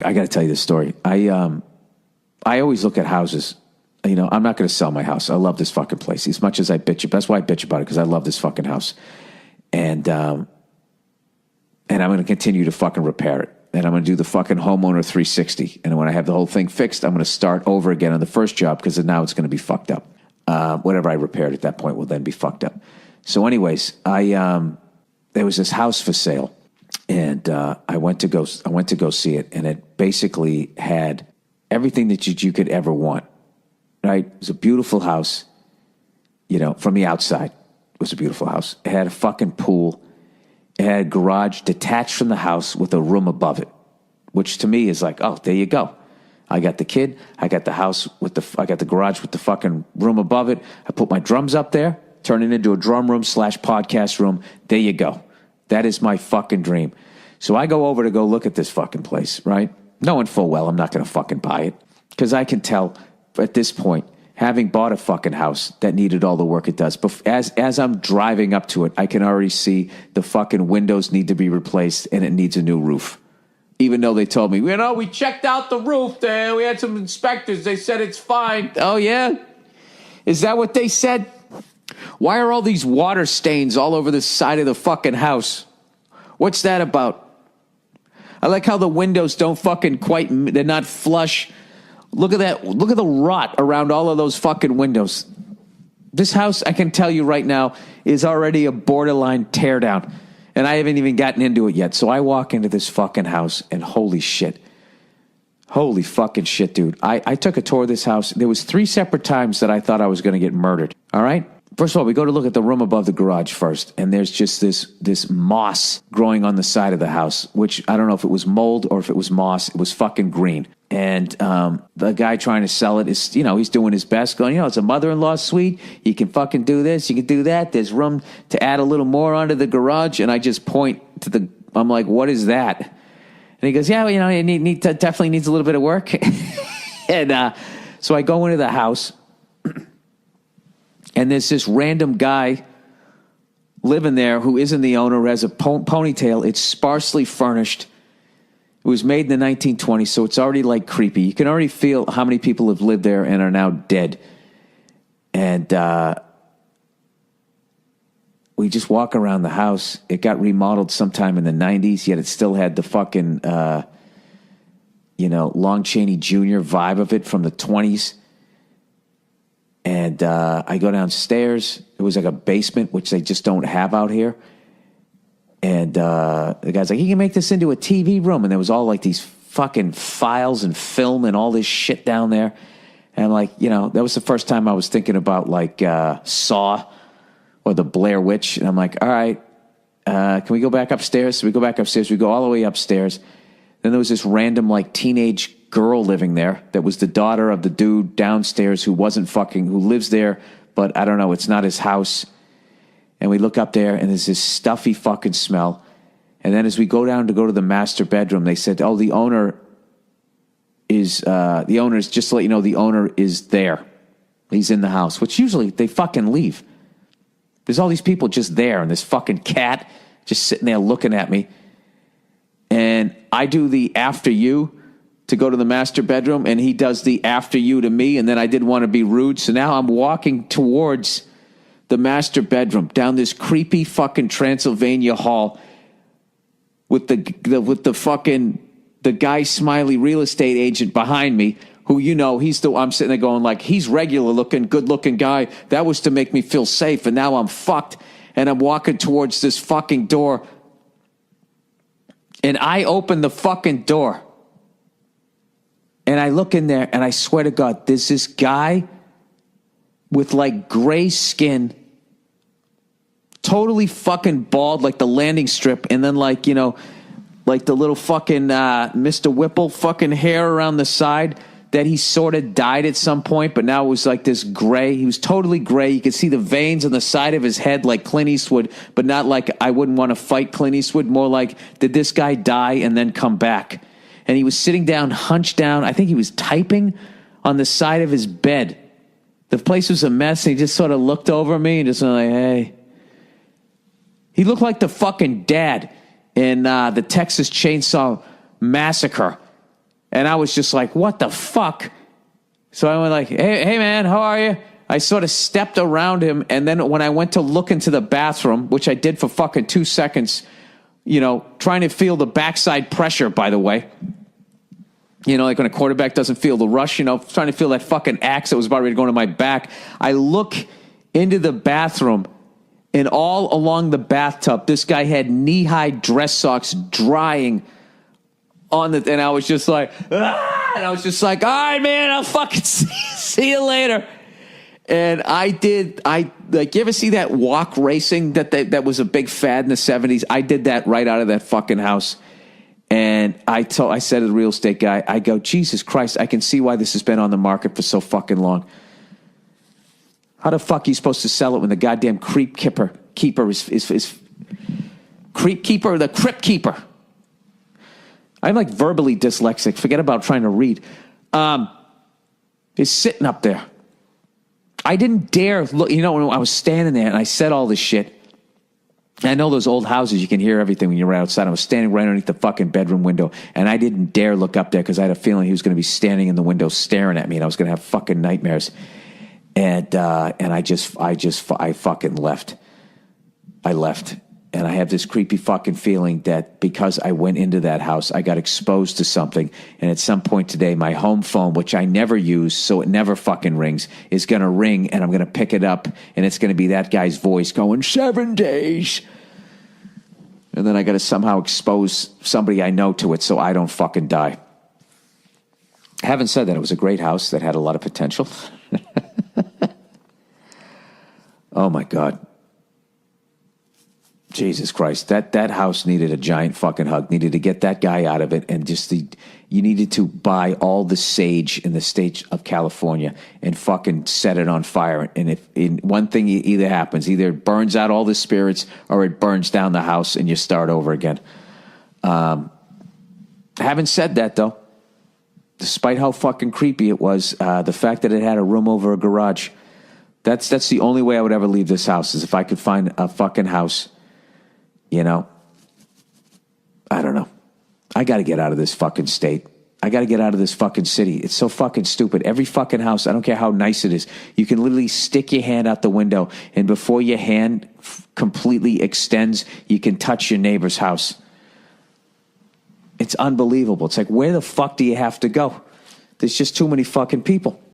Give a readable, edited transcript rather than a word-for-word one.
I got to tell you this story. I always look at houses. You know, I'm not going to sell my house. I love this fucking place as much as I bitch about. That's why I bitch about it, because I love this fucking house, and I'm going to continue to fucking repair it, and I'm going to do the fucking homeowner 360. And when I have the whole thing fixed, I'm going to start over again on the first job, because now it's going to be fucked up. Whatever I repaired at that point will then be fucked up. So, anyways, there was this house for sale, and I went to go see it, and it basically had everything that you could ever want. Right? It was a beautiful house. You know, from the outside, it was a beautiful house. It had a fucking pool. It had a garage detached from the house with a room above it, which to me is like, oh, there you go. I got the kid. I got the house I got the garage with the fucking room above it. I put my drums up there, turn it into a drum room / podcast room. There you go. That is my fucking dream. So I go over to go look at this fucking place, right? Knowing full well I'm not going to fucking buy it, because I can tell at this point, having bought a fucking house that needed all the work it does, but as I'm driving up to it, I can already see the fucking windows need to be replaced and it needs a new roof. Even though they told me, you know, we checked out the roof there. We had some inspectors. They said it's fine. Oh, yeah? Is that what they said? Why are all these water stains all over the side of the fucking house? What's that about? I like how the windows don't fucking they're not flush. Look at that. Look at the rot around all of those fucking windows. This house, I can tell you right now, is already a borderline teardown. And I haven't even gotten into it yet. So I walk into this fucking house and holy shit. Holy fucking shit, dude. I took a tour of this house. There was 3 separate times that I thought I was going to get murdered. All right? First of all, we go to look at the room above the garage first. And there's just this moss growing on the side of the house, which I don't know if it was mold or if it was moss. It was fucking green. And the guy trying to sell it is, you know, he's doing his best going, you know, it's a mother-in-law suite. You can fucking do this. You can do that. There's room to add a little more onto the garage. And I just point to I'm like, what is that? And he goes, yeah, well, you know, it definitely needs a little bit of work. And so I go into the house and there's this random guy living there who isn't the owner, who has a ponytail. It's sparsely furnished. It was made in the 1920s, so it's already like creepy. You can already feel how many people have lived there and are now dead. And we just walk around the house. It got remodeled sometime in the 90s, yet it still had the fucking, Lon Chaney Jr. vibe of it from the 20s. And I go downstairs. It was like a basement, which they just don't have out here. And the guy's like, you can make this into a TV room. And there was all like these fucking files and film and all this shit down there. And I'm like, you know, that was the first time I was thinking about like Saw or the Blair Witch. And I'm like, all right, can we go back upstairs? So we go back upstairs. We go all the way upstairs. Then there was this random like teenage girl living there that was the daughter of the dude downstairs who lives there, but I don't know, it's not his house. And we look up there, and there's this stuffy fucking smell. And then as we go down to go to the master bedroom, they said, oh, the owner is just to let you know, the owner is there. He's in the house, which usually they fucking leave. There's all these people just there, and this fucking cat just sitting there looking at me. And I do the after you to go to the master bedroom, and he does the after you to me, and then I didn't want to be rude, so now I'm walking towards the master bedroom down this creepy fucking Transylvania hall with the fucking the guy Smiley real estate agent behind me, who, you know, I'm sitting there going like, he's regular looking, good looking guy. That was to make me feel safe, and now I'm fucked, and I'm walking towards this fucking door, and I open the fucking door, and I look in there, and I swear to God, there's this guy with like gray skin, totally fucking bald, like the landing strip, and then like, you know, like the little fucking Mr. Whipple fucking hair around the side that he sort of dyed at some point, but now it was like this gray. He was totally gray. You could see the veins on the side of his head like Clint Eastwood, but not like I wouldn't want to fight Clint Eastwood, more like, did this guy die and then come back? And he was sitting down, hunched down. I think he was typing on the side of his bed. The place was a mess. He just sort of looked over me and just went like, hey. He looked like the fucking dad in the Texas Chainsaw Massacre. And I was just like, what the fuck? So I went like, hey man, how are you? I sort of stepped around him, and then when I went to look into the bathroom, which I did for fucking 2 seconds, trying to feel the backside pressure, by the way. Like when a quarterback doesn't feel the rush, trying to feel that fucking axe that was about ready to go into my back. I look into the bathroom, and all along the bathtub, this guy had knee-high dress socks drying on the, and I was just like, ah! And I was just like, all right, man, I'll fucking see you later. And you ever see that walk racing that was a big fad in the 70s? I did that right out of that fucking house. And I said to the real estate guy, I go, Jesus Christ, I can see why this has been on the market for so fucking long. How the fuck are you supposed to sell it when the goddamn creep keeper is creep keeper, the crypt keeper? I'm like verbally dyslexic. Forget about trying to read. Is sitting up there. I didn't dare look. When I was standing there and I said all this shit. I know those old houses, you can hear everything when you're right outside. I was standing right underneath the fucking bedroom window, and I didn't dare look up there because I had a feeling he was going to be standing in the window staring at me, and I was going to have fucking nightmares. And I fucking left. I left. And I have this creepy fucking feeling that because I went into that house, I got exposed to something. And at some point today, my home phone, which I never use, so it never fucking rings, is going to ring, and I'm going to pick it up, and it's going to be that guy's voice going, 7 days. And then I got to somehow expose somebody I know to it so I don't fucking die. Having said that, it was a great house that had a lot of potential. Oh, my God. Jesus Christ, that house needed a giant fucking hug. Needed to get that guy out of it, and you needed to buy all the sage in the state of California and fucking set it on fire. And if one thing either happens, either it burns out all the spirits or it burns down the house and you start over again. Having said that, though, despite how fucking creepy it was, the fact that it had a room over a garage, that's the only way I would ever leave this house, is if I could find a fucking house. I don't know. I got to get out of this fucking state. I got to get out of this fucking city. It's so fucking stupid. Every fucking house, I don't care how nice it is, you can literally stick your hand out the window, and before your hand completely extends, you can touch your neighbor's house. It's unbelievable. It's like, where the fuck do you have to go? There's just too many fucking people.